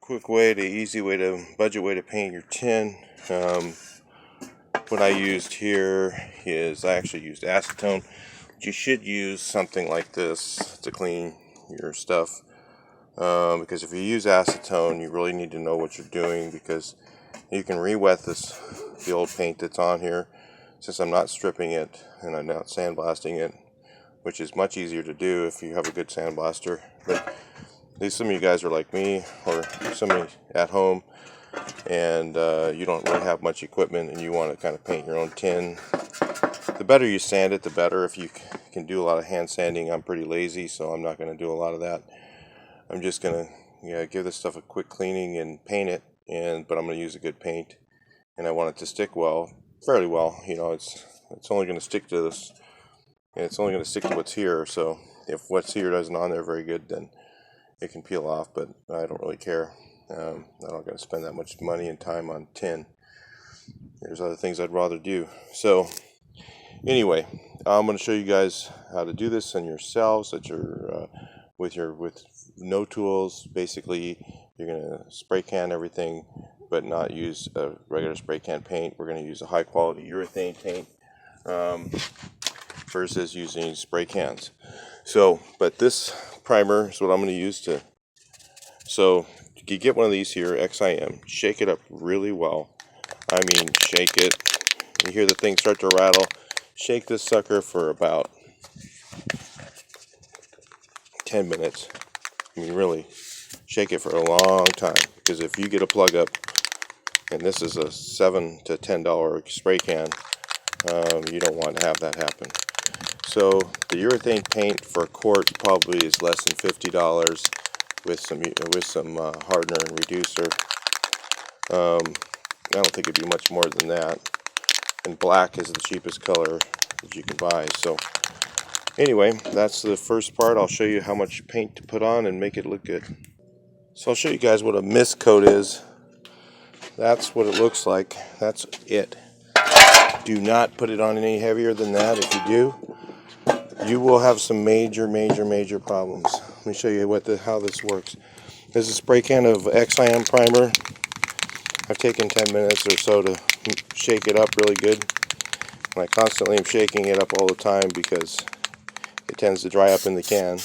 quick way to easy way to budget way to paint your tin. What I used here is I actually used acetone. You should use something like this to clean your stuff, because if you use acetone, you really need to know what you're doing, because you can re-wet the old paint that's on here. Since I'm not stripping it and I'm not sandblasting it, which is much easier to do if you have a good sandblaster. But at least some of you guys are like me, or somebody at home, and you don't really have much equipment and you want to kind of paint your own tin. The better you sand it, the better. If you can do a lot of hand sanding, I'm pretty lazy, so I'm not going to do a lot of that. I'm just going to give this stuff a quick cleaning and paint it, but I'm going to use a good paint, and I want it to stick well, fairly well. It's only going to stick to this, and it's only going to stick to what's here. So if what's here doesn't on there very good, then it can peel off, but I don't really care. I'm not going to spend that much money and time on tin. There's other things I'd rather do. So anyway, I'm going to show you guys how to do this on yourselves with no tools. Basically, you're going to spray can everything, but not use a regular spray can paint. We're going to use a high quality urethane paint versus using spray cans. So, but this primer is what I'm going to use to. So you get one of these here, XIM. Shake it up really well. I mean, shake it. You hear the thing start to rattle. Shake this sucker for about 10 minutes. I mean, really, shake it for a long time. Because if you get a plug up, and this is a $7 to $10 spray can, you don't want to have that happen. So the urethane paint for a quart probably is less than $50 with some hardener and reducer. I don't think it'd be much more than that. And black is the cheapest color that you can buy. So anyway, that's the first part. I'll show you how much paint to put on and make it look good. So I'll show you guys what a mist coat is. That's what it looks like. That's it. Do not put it on any heavier than that. If you do, you will have some major problems. Let me show you how this works. This is a spray can of XIM primer. I've taken 10 minutes or so to shake it up really good. And I constantly am shaking it up all the time because it tends to dry up in the can.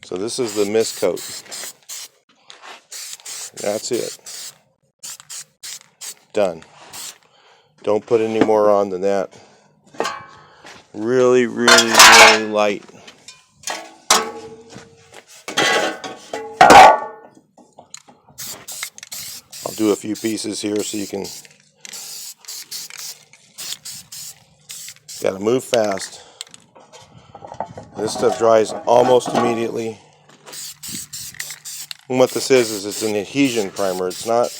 So this is the mist coat. That's it. Done. Don't put any more on than that. Really light. I'll do a few pieces here so you can. Gotta move fast. This stuff dries almost immediately. And what this is it's an adhesion primer. It's not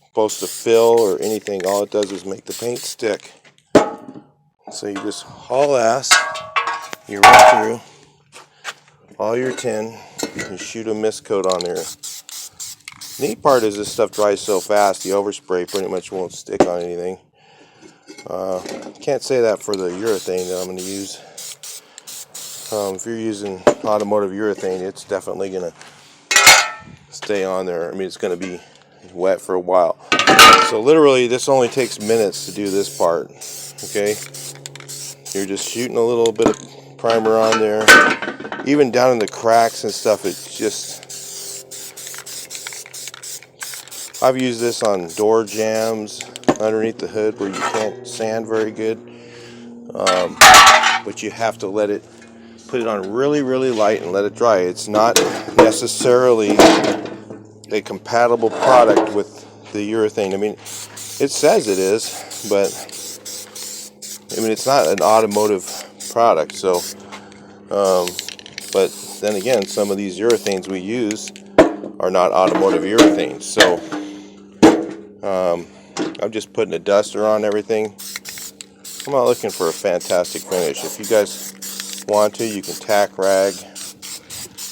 supposed to fill or anything. All it does is make the paint stick. So you just haul ass, you run through all your tin, and shoot a mist coat on there. Neat part is this stuff dries so fast, the overspray pretty much won't stick on anything. Can't say that for the urethane that I'm going to use. If you're using automotive urethane, it's definitely going to stay on there. I mean, it's going to be wet for a while. So literally, this only takes minutes to do this part. Okay, you're just shooting a little bit of primer on there, even down in the cracks and stuff. It's just, I've used this on door jambs underneath the hood where you can't sand very good, but you have to put it on really light and let it dry. It's not necessarily a compatible product with the urethane. I mean, it says it is, but I mean, it's not an automotive product. So, but then again, some of these urethanes we use are not automotive urethanes. So, I'm just putting a duster on everything. I'm not looking for a fantastic finish. If you guys want to, you can tack rag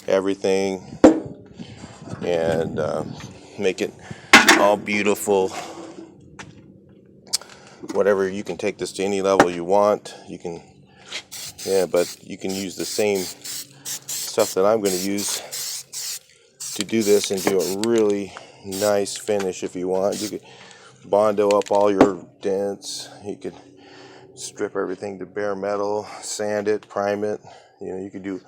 everything and make it all beautiful. Whatever, you can take this to any level you want. You can, but you can use the same stuff that I'm going to use to do this and do a really nice finish if you want. You could Bondo up all your dents. You could strip everything to bare metal, sand it, prime it. You could do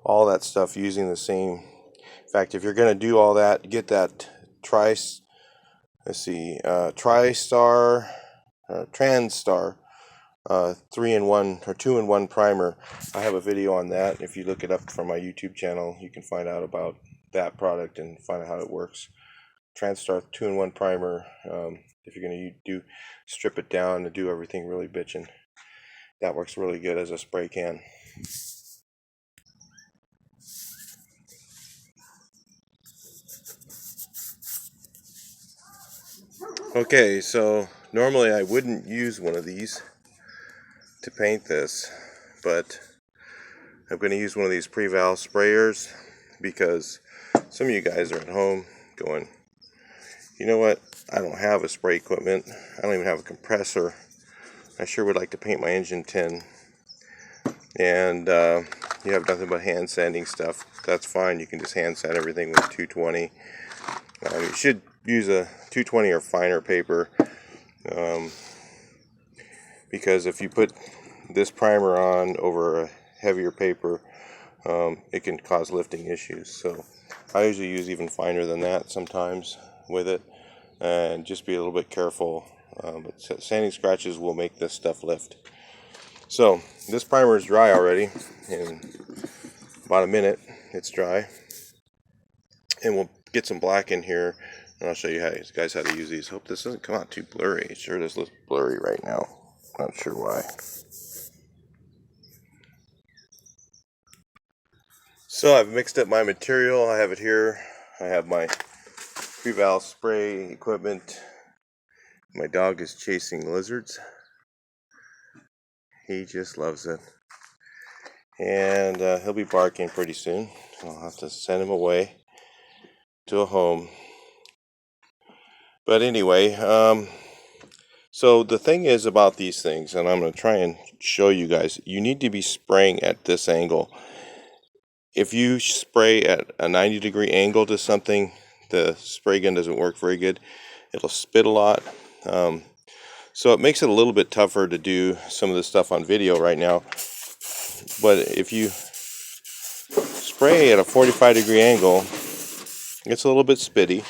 all that stuff using the same. In fact, if you're going to do all that, get that TriStar, TransStar 3-in-1 or 2-in-1 primer. I have a video on that. If you look it up from my YouTube channel, you can find out about that product and find out how it works. TransStar 2-in-1 primer. If you're going to strip it down and do everything really bitchin', that works really good as a spray can. Okay, so normally I wouldn't use one of these to paint this, but I'm going to use one of these pre-valve sprayers because some of you guys are at home going, you know what, I don't have a spray equipment, I don't even have a compressor, I sure would like to paint my engine tin, and you have nothing but hand sanding stuff. That's fine, you can just hand sand everything with 220. You should use a 220 or finer paper, because if you put this primer on over a heavier paper, it can cause lifting issues. So I usually use even finer than that sometimes with it, and just be a little bit careful. But sanding scratches will make this stuff lift. So this primer is dry already. In about a minute it's dry, and we'll get some black in here, and I'll show you guys how to use these. Hope this doesn't come out too blurry. It sure does look blurry right now. Not sure why. So I've mixed up my material. I have it here. I have my pre-valve spray equipment. My dog is chasing lizards. He just loves it. And he'll be barking pretty soon. I'll have to send him away to a home. But anyway, so the thing is about these things, and I'm going to try and show you guys, you need to be spraying at this angle. If you spray at a 90-degree angle to something, the spray gun doesn't work very good. It'll spit a lot. So it makes it a little bit tougher to do some of this stuff on video right now. But if you spray at a 45-degree angle, it's a little bit spitty,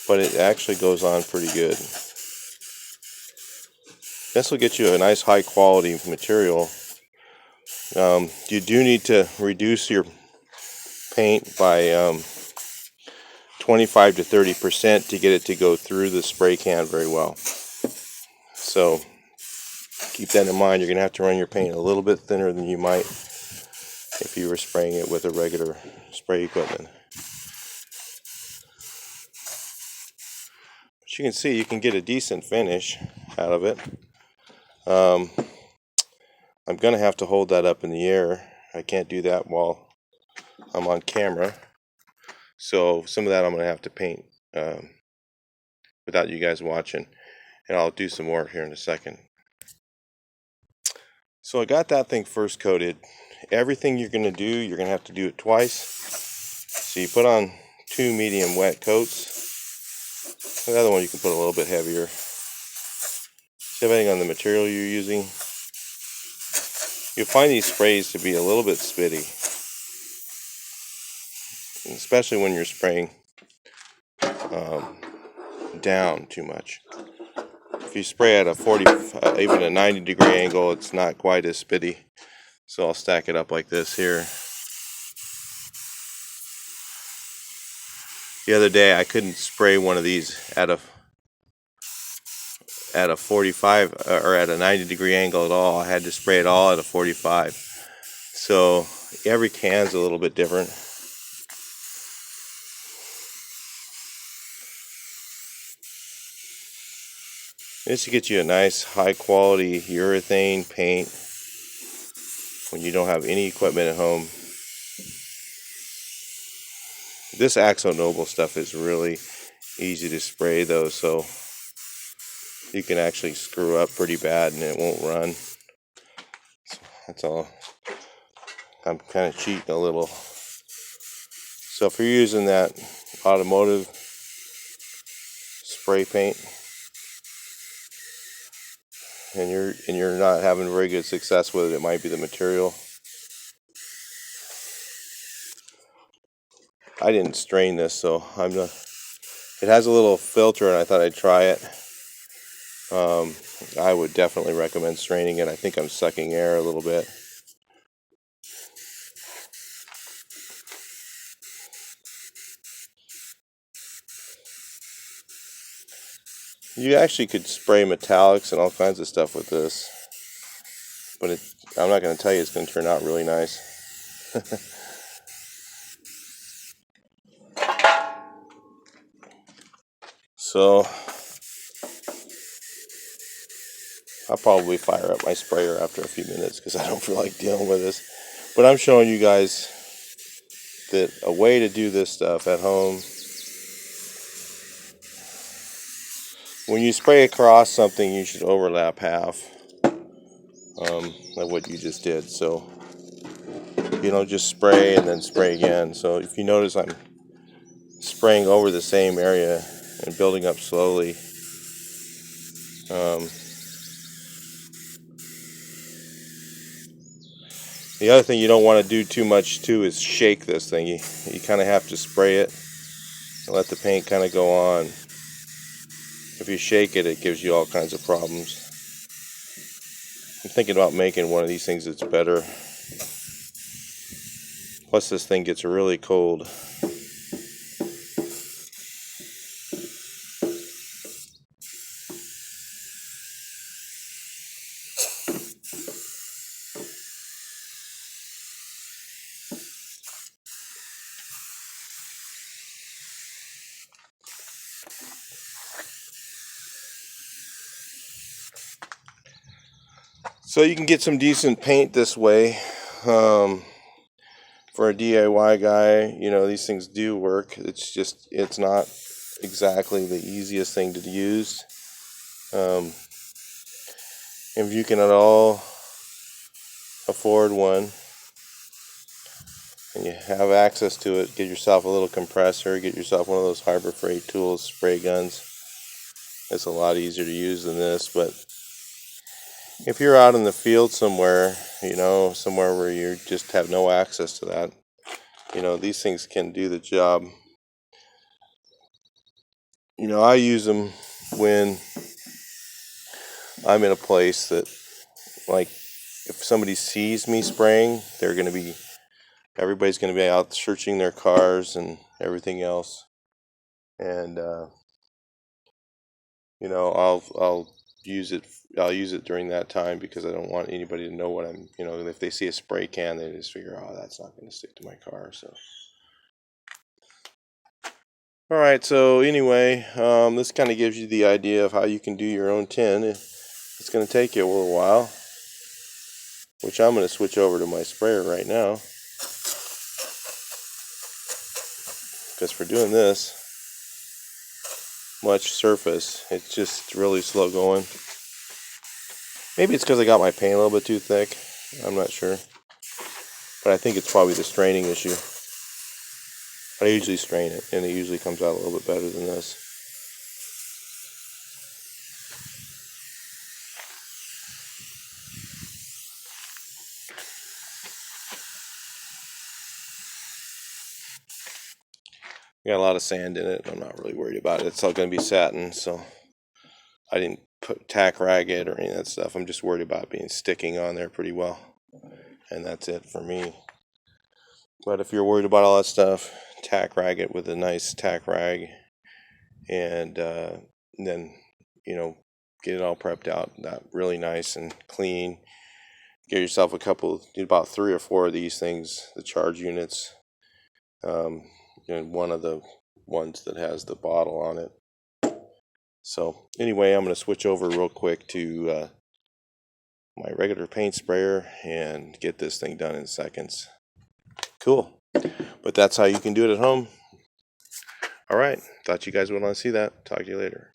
but it actually goes on pretty good. This will get you a nice high quality material. You do need to reduce your paint by 25 to 30% to get it to go through the spray can very well. So keep that in mind. You're going to have to run your paint a little bit thinner than you might if you were spraying it with a regular spray equipment. But you can see you can get a decent finish out of it. I'm going to have to hold that up in the air. I can't do that while I'm on camera. So some of that I'm going to have to paint without you guys watching. And I'll do some more here in a second. So I got that thing first coated. Everything you're going to do, you're going to have to do it twice. So you put on 2 medium wet coats. The other one you can put a little bit heavier. Depending on the material you're using. You'll find these sprays to be a little bit spitty, especially when you're spraying down too much. If you spray at a 40, even a 90-degree angle, it's not quite as spitty. So I'll stack it up like this here. The other day I couldn't spray one of these at a 45 or at a 90-degree angle at all. I had to spray it all at a 45. So every can's a little bit different. This will get you a nice high quality urethane paint when you don't have any equipment at home. This Axo Noble stuff is really easy to spray though, so you can actually screw up pretty bad and it won't run. So that's all. I'm kind of cheating a little. So if you're using that automotive spray paint, and you're not having very good success with it, it might be the material. I didn't strain this, so it has a little filter, and I thought I'd try it. I would definitely recommend straining it. I think I'm sucking air a little bit. You actually could spray metallics and all kinds of stuff with this, but I'm not going to tell you it's going to turn out really nice. So I'll probably fire up my sprayer after a few minutes because I don't feel like dealing with this. But I'm showing you guys that a way to do this stuff at home. When you spray across something, you should overlap half of what you just did. So you don't just spray and then spray again. So if you notice, I'm spraying over the same area and building up slowly. The other thing you don't want to do too much too is shake this thing. You kind of have to spray it and let the paint kind of go on. If you shake it, it gives you all kinds of problems. I'm thinking about making one of these things that's better. Plus this thing gets really cold. So you can get some decent paint this way. For a DIY guy, you know, these things do work. It's not exactly the easiest thing to use. If you can at all afford one and you have access to it, get yourself a little compressor, get yourself one of those Harbor Freight Tools spray guns. It's a lot easier to use than this, but if you're out in the field somewhere, you know, somewhere where you just have no access to that, you know, these things can do the job. You know, I use them when I'm in a place that, like, if somebody sees me spraying, everybody's going to be out searching their cars and everything else. And, you know, I'll use it during that time because I don't want anybody to know what I'm, you know, if they see a spray can, they just figure, oh, that's not going to stick to my car. So, all right. So anyway, this kind of gives you the idea of how you can do your own tin. It's going to take you a little while, which I'm going to switch over to my sprayer right now. Because for doing this much surface, it's just really slow going. Maybe it's because I got my paint a little bit too thick. I'm not sure. But I think it's probably the straining issue. But I usually strain it, and it usually comes out a little bit better than this. Got a lot of sand in it. I'm not really worried about it. It's all going to be satin, so I didn't tack rag it or any of that stuff. I'm just worried about it sticking on there pretty well. And that's it for me. But if you're worried about all that stuff, tack rag it with a nice tack rag, and then, you know, get it all prepped out, that really nice and clean. Get yourself about 3 or 4 of these things, the charge units, and one of the ones that has the bottle on it. So anyway, I'm going to switch over real quick to my regular paint sprayer and get this thing done in seconds. Cool. But that's how you can do it at home. All right. Thought you guys would want to see that. Talk to you later.